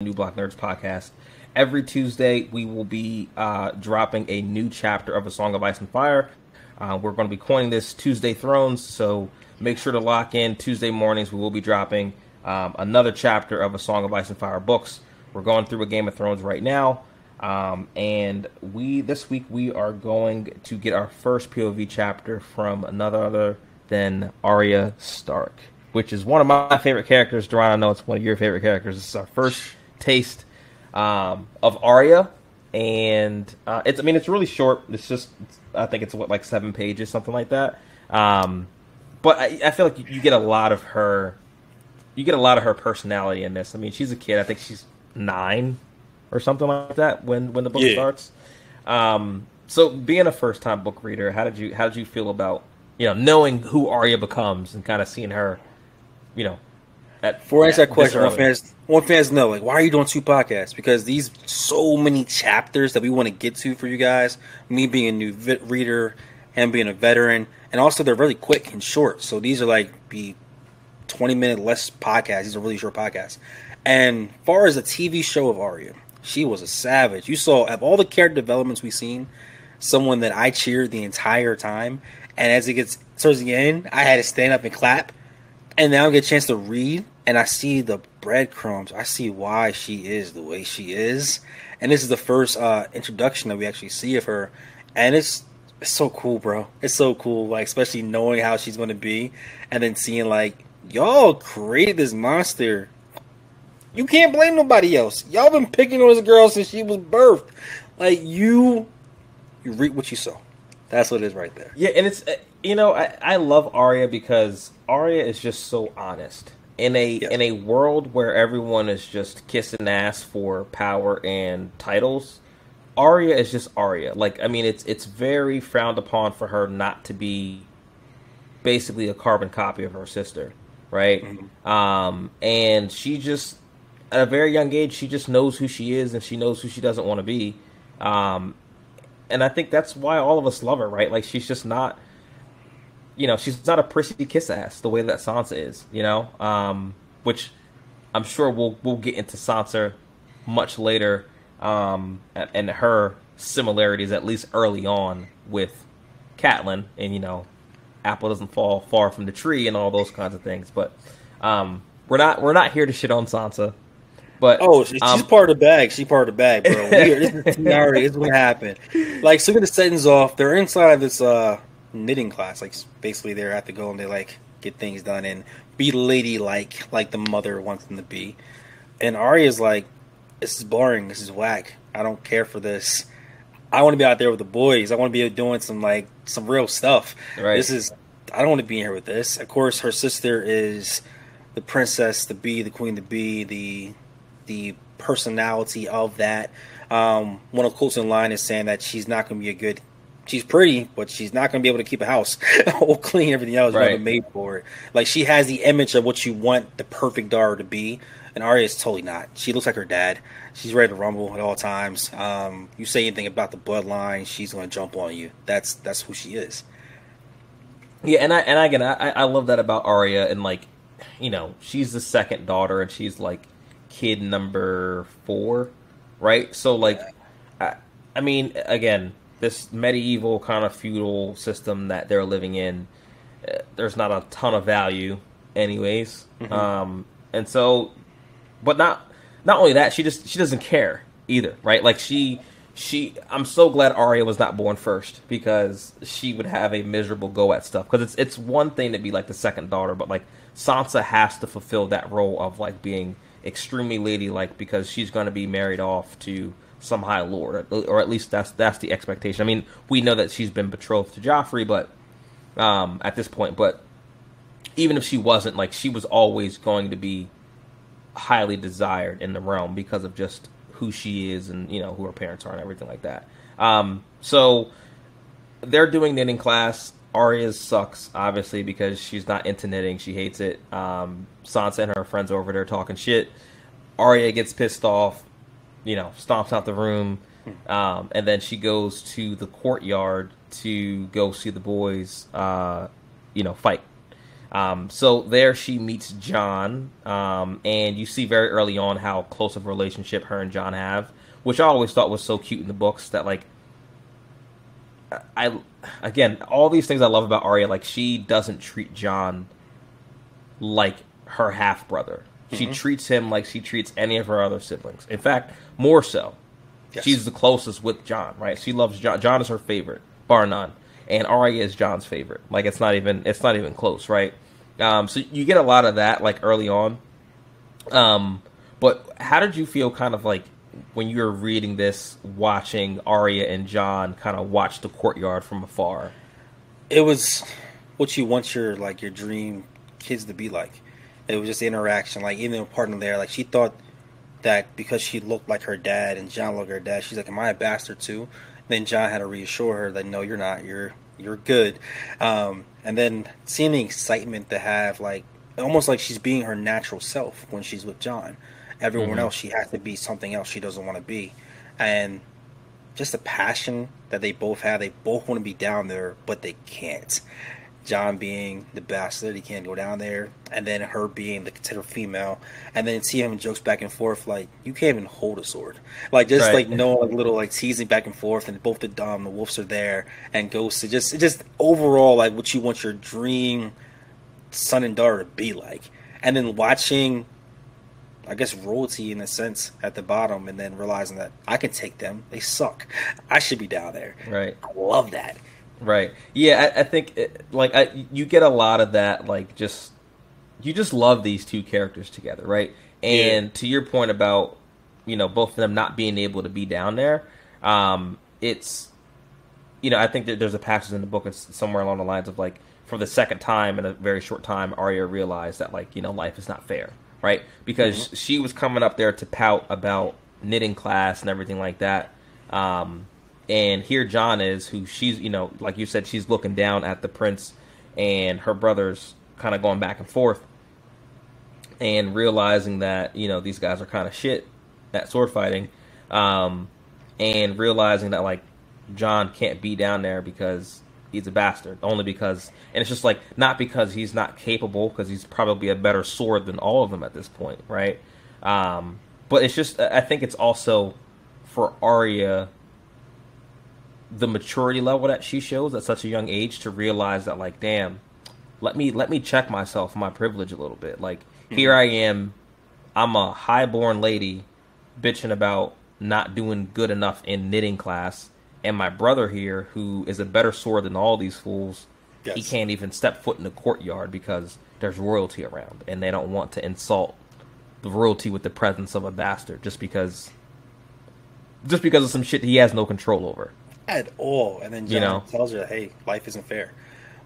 New Block Nerds podcast. Every Tuesday, we will be dropping a new chapter of A Song of Ice and Fire. We're going to be coining this Tuesday Thrones, so make sure to lock in. Tuesday mornings, we will be dropping another chapter of A Song of Ice and Fire books. We're going through a Game of Thrones right now, and this week we are going to get our first POV chapter from another other than Arya Stark, which is one of my favorite characters. Darron, I know it's one of your favorite characters. This is our first taste of Arya, and it's really short. I think it's like 7 pages, something like that. But I feel like you get a lot of her. You get a lot of her personality in this. I mean, she's a kid. I think she's 9 or something like that when the book starts. So being a first time book reader, how did you feel about knowing who Arya becomes and kind of seeing her, Before I answer that question, I want fans to know, why are you doing 2 podcasts? Because these so many chapters that we want to get to for you guys, me being a new reader and being a veteran, and also they're really quick and short. So these are be 20-minute less podcasts. These are really short podcasts. And as far as the TV show of Arya, she was a savage. You saw, of all the character developments we've seen, someone that I cheered the entire time. And as it gets towards the end, I had to stand up and clap. And now I get a chance to read, and I see the breadcrumbs. I see why she is the way she is. And this is the first introduction that we actually see of her. And it's so cool, bro. It's so cool, especially knowing how she's going to be. And then seeing, y'all created this monster. You can't blame nobody else. Y'all been picking on this girl since she was birthed. You reap what you sow. That's what it is right there. Yeah, and it's... I love Arya because Arya is just so honest. In a world where everyone is just kissing ass for power and titles, Arya is just Arya. It's very frowned upon for her not to be basically a carbon copy of her sister, right? Mm-hmm. And she just, at a very young age, she just knows who she is and she knows who she doesn't want to be. And I think that's why all of us love her, right? She's just not... she's not a prissy kiss ass the way that Sansa is, which I'm sure we'll get into Sansa much later, and her similarities, at least early on, with Catelyn, and apple doesn't fall far from the tree and all those kinds of things. But we're not here to shit on Sansa. But she's part of the bag. She's part of the bag, bro. This is scenario. This is what happened. So get the settings off. They're inside of this knitting class. Basically they have to go and they get things done and be ladylike like the mother wants them to be. And Arya's this is boring, this is whack, I don't care for this. I want to be out there with the boys. I want to be doing some real stuff. Right. I don't want to be in here with this. Of course her sister is the princess to be, the queen to be, the personality of that. One of the quotes in line is saying that she's not going to be a good... She's pretty, but she's not going to be able to keep a house all clean. Everything else is right. Made for it. She has the image of what you want the perfect daughter to be, and Arya is totally not. She looks like her dad. She's ready to rumble at all times. You say anything about the bloodline, she's going to jump on you. That's who she is. Yeah, and I love that about Arya, and she's the second daughter, and she's kid number 4, right? So again. This medieval kind of feudal system that they're living in, there's not a ton of value anyways. Mm-hmm. And so, but not only that, she doesn't care either, right? I'm so glad Arya was not born first, because she would have a miserable go at stuff. Because it's one thing to be the second daughter, but Sansa has to fulfill that role of being extremely ladylike, because she's going to be married off to some high lord, or at least that's the expectation. I mean, we know that she's been betrothed to Joffrey, but at this point, but even if she wasn't, she was always going to be highly desired in the realm because of just who she is and who her parents are and everything like that. So they're doing knitting class. Arya sucks, obviously, because she's not into knitting. She hates it. Sansa and her friends over there talking shit. Arya gets pissed off, stomps out the room, and then she goes to the courtyard to go see the boys, fight. So there she meets Jon, and you see very early on how close of a relationship her and Jon have, which I always thought was so cute in the books. That like, again, all these things I love about Arya, like she doesn't treat Jon like her half brother. She treats him like she treats any of her other siblings. In fact, more so. Yes. She's the closest with Jon, right? She loves Jon. Jon is her favorite, bar none. And Arya is Jon's favorite. Like it's not even close, right? So you get a lot of that like early on. But how did you feel kind of like when you were reading this, watching Arya and Jon kind of watch the courtyard from afar? It was what you want your dream kids to be like. It was just the interaction, like even a partner there, like she thought that because she looked like her dad and Jon looked like her dad, she's like, "Am I a bastard too?" And then Jon had to reassure her that no, you're not. You're good. And then seeing the excitement to have, like almost like she's being her natural self when she's with Jon. Everyone else, she has to be something else she doesn't want to be, and just the passion that they both have. They both want to be down there, but they can't. Jon being the bastard, he can't go down there, and then her being the considered female, and then see him jokes back and forth like you can't even hold a sword, like just right. Like no little like teasing back and forth, and both the wolves are there, and Ghost just overall like what you want your dream son and daughter to be like, and then watching, I guess, royalty in a sense at the bottom, and then realizing that I can take them, they suck, I should be down there. Right, I love that. Right. Yeah, I think you get a lot of that. Like, you just love these two characters together, right? And to your point about both of them not being able to be down there, it's I think that there's a passage in the book. It's somewhere along the lines of like, for the second time in a very short time, Arya realized that life is not fair, right? Because she was coming up there to pout about knitting class and everything like that. And here Jon is, who she's, like you said, she's looking down at the prince and her brothers kind of going back and forth and realizing that, these guys are kind of shit at sword fighting. And realizing that, like, Jon can't be down there because he's a bastard. Only because, and it's just like, not because he's not capable, because he's probably a better sword than all of them at this point, right? But it's just, I think it's also for Arya, the maturity level that she shows at such a young age to realize that, like, damn, let me check myself, my privilege a little bit. Like, here I am, I'm a highborn lady bitching about not doing good enough in knitting class, and my brother here, who is a better sword than all these fools, he can't even step foot in the courtyard because there's royalty around, and they don't want to insult the royalty with the presence of a bastard just because of some shit he has no control over. At all. And then Jon tells her, hey, life isn't fair.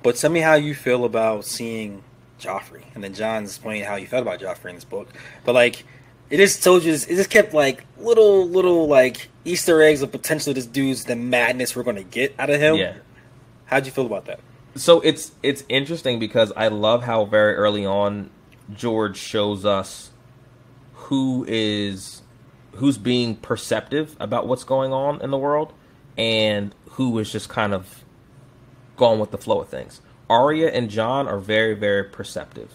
But tell me how you feel about seeing Joffrey. And then Jon's explaining how he felt about Joffrey in this book. But like, it just kept like little like Easter eggs of potentially this dude's the madness we're gonna get out of him. Yeah. How'd you feel about that? So it's interesting because I love how very early on George shows us who's being perceptive about what's going on in the world, and who is just kind of going with the flow of things. Arya and Jon are very, very perceptive.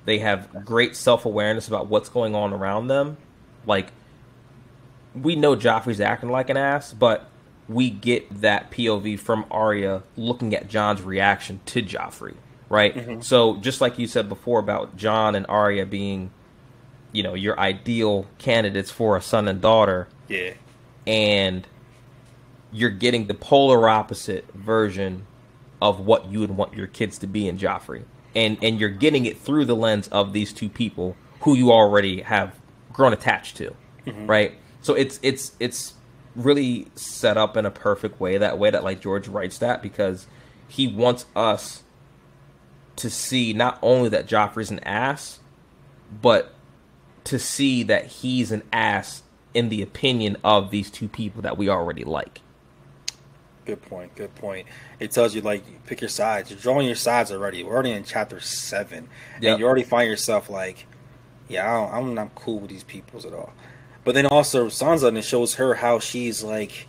They have great self-awareness about what's going on around them. Like, we know Joffrey's acting like an ass, but we get that POV from Arya looking at Jon's reaction to Joffrey, right? So just like you said before about Jon and Arya being, your ideal candidates for a son and daughter. Yeah. And you're getting the polar opposite version of what you would want your kids to be in Joffrey. And you're getting it through the lens of these two people who you already have grown attached to, right? So it's really set up in a perfect way that like George writes that, because he wants us to see not only that Joffrey's an ass, but to see that he's an ass in the opinion of these two people that we already like. Good point. It tells you, like, you pick your sides. You're drawing your sides already. We're already in chapter 7. And you already find yourself like, yeah, I'm not cool with these peoples at all. But then also Sansa, and it shows her how she's like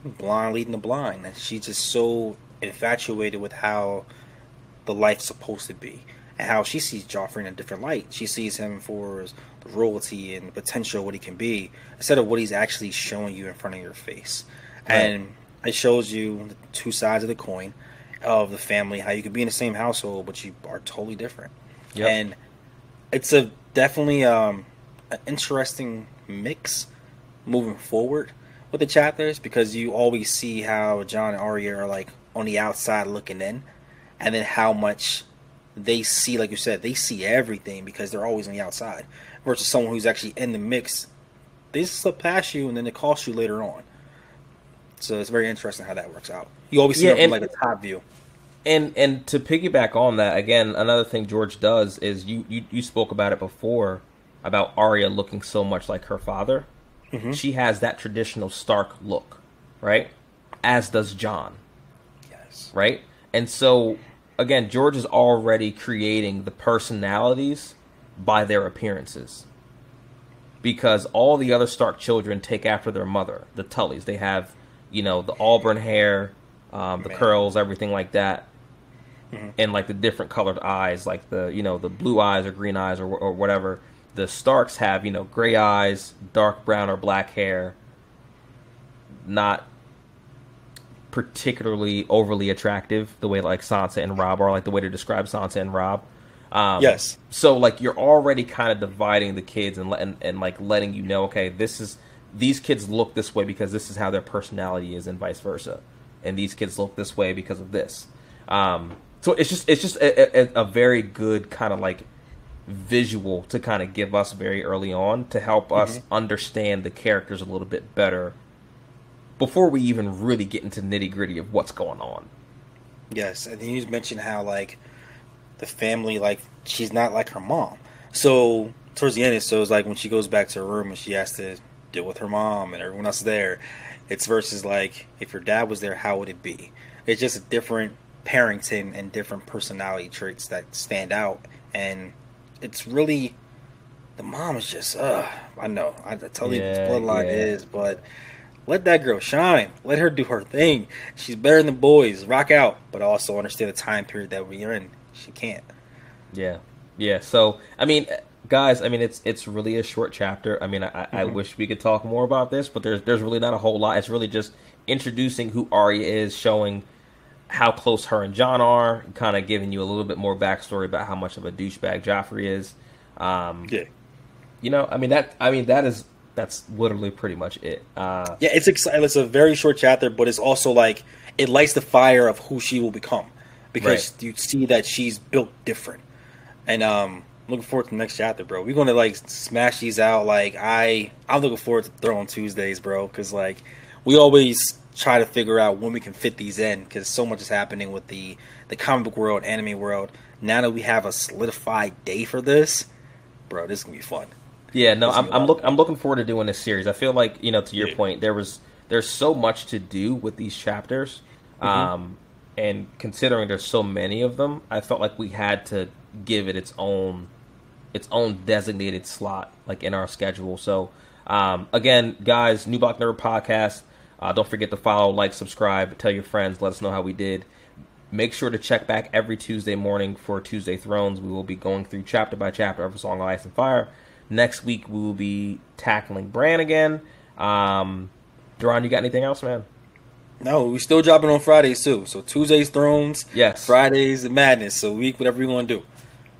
blind leading the blind. And she's just so infatuated with how the life's supposed to be, and how she sees Joffrey in a different light. She sees him for the royalty and the potential of what he can be, instead of what he's actually showing you in front of your face. Right. And it shows you the two sides of the coin of the family, how you could be in the same household, but you are totally different. Yep. And it's definitely an interesting mix moving forward with the chapters, because you always see how Jon and Arya are like on the outside looking in, and then how much they see, like you said, they see everything because they're always on the outside, versus someone who's actually in the mix. They slip past you and then it costs you later on. So it's very interesting how that works out. You always see it from like a top view. And to piggyback on that, again, another thing George does is you spoke about it before, about Arya looking so much like her father. Mm-hmm. She has that traditional Stark look, right? As does Jon. Yes. Right? And so, again, George is already creating the personalities by their appearances. Because all the other Stark children take after their mother, the Tullys. They have, the auburn hair, the curls, everything like that. Mm-hmm. And like the different colored eyes, like the blue eyes or green eyes or whatever. The Starks have, gray eyes, dark brown or black hair, not particularly overly attractive, the way like Sansa and Robb are, like the way to describe Sansa and Robb. Yes. So like you're already kind of dividing the kids and like letting you know, okay, these kids look this way because this is how their personality is, and vice versa, and these kids look this way because of this. So it's just a very good kind of like visual to kind of give us very early on to help us understand the characters a little bit better before we even really get into nitty gritty of what's going on. Yes, and then you mentioned how like the family, like she's not like her mom. So towards the end, it's like when she goes back to her room and she has to deal with her mom and everyone else there, it's versus like if your dad was there, how would it be? It's just a different parenting and different personality traits that stand out. And it's really, the mom is just, I know, I tell you what the bloodline is, but let that girl shine. Let her do her thing. She's better than the boys. Rock out, but also understand the time period that we're in. She can't. Yeah. So, I mean, guys, it's really a short chapter. I mean, I wish we could talk more about this, but there's really not a whole lot. It's really just introducing who Arya is, showing how close her and Jon are, kind of giving you a little bit more backstory about how much of a douchebag Joffrey is. That's literally pretty much it. It's exciting. It's a very short chapter, but it's also like it lights the fire of who she will become, because you see that she's built different. And looking forward to the next chapter, bro. We're gonna like smash these out. Like I'm looking forward to Throne Tuesdays, bro, because like we always try to figure out when we can fit these in, because so much is happening with the comic book world, anime world. Now that we have a solidified day for this, bro, this is gonna be fun. Yeah, no, I'm looking forward to doing this series. I feel like, to your point, there's so much to do with these chapters, and considering there's so many of them, I felt like we had to give it its own designated slot, like in our schedule. So, again, guys, New Block Nerd Podcast. Don't forget to follow, like, subscribe, tell your friends, let us know how we did. Make sure to check back every Tuesday morning for Tuesday Thrones. We will be going through chapter by chapter of A Song of Ice and Fire. Next week, we will be tackling Bran again. Darron, you got anything else, man? No, we still dropping on Fridays, too. So Tuesdays, Thrones. Yes. Fridays, Madness. So whatever you want to do.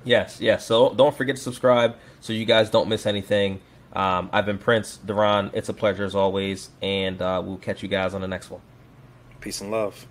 Yes. So don't forget to subscribe so you guys don't miss anything. I've been Prince. Darron, it's a pleasure as always. And we'll catch you guys on the next one. Peace and love.